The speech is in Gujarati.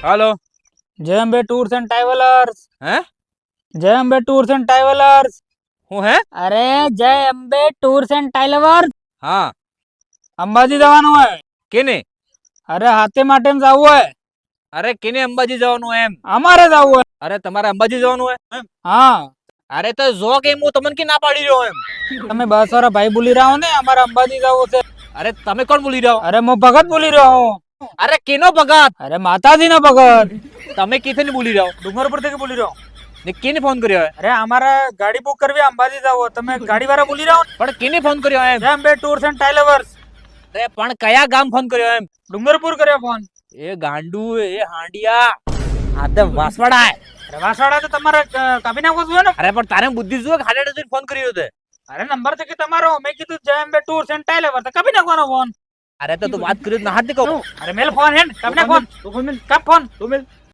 હાલો. જય અંબે ટૂર્સ એન્ડ ટ્રાવેલર્સ. હે જય અંબે ટૂર્સ એન્ડ ટ્રાવેલર્સ. હું હે? અરે જય અંબે ટૂર્સ એન્ડ ટ્રાવેલર્સ. હા. અંબાજી જવાનું હોય. કેને? અરે હાથે માટે જવું હોય. અરે કેને અંબાજી જવાનું એમ? અમારે જવું હોય. અરે તમારે અંબાજી જવાનું હોય એમ? હા. અરે તો જો કે હું તમને કે ના પાડી રહ્યો એમ. તમે 10 વાળા ભાઈ બોલી રહ્યા હો ને, અમારે અંબાજી જવું છે. અરે તમે કોણ બોલી રહ્યો? અરે હું ભગત બોલી રહ્યો હું. અરે કેનો ભગત? અરે માતાજી નો ભગત. તમે કેથી ને બોલી રહ્યો? ડુંગરપુર થી બોલી રહ્યો. ને કેને ફોન કર્યો હે? અરે અમારે ગાડી બુક કરવી, અંબાજી જવું. તમે ગાડી વાળા બોલી રહ્યા હો? પણ કેને ફોન કર્યો એમ? જય અંબે ટૂર્સ એન્ડ ટ્રાવેલર્સ. અરે પણ કયા ગામ ફોન કર્યો એમ? ડુંગરપુર કર્યો ફોન. એ ગાંડુ, એ હાંડિયા, આ તો વાસવાડા હે. અરે વાસવાડા તો તમારે કાપી નાખવો જોઈએ ને. અરે પણ તારે બુદ્ધિ જો હાડે જોઈને ફોન કર્યો તે. અરે નંબર તો કે તમારો, મેં કીધું જય અંબે ટૂર્સ એન્ડ ટ્રાવેલર્સ, તો કાપી નાખવાનો ફોન. અરે તો તું વાત કર્યો ના હાથ કહું. અરે મેલ ફોન હેન્ડ કાપી નાખ ફોન. કાપ ફોન.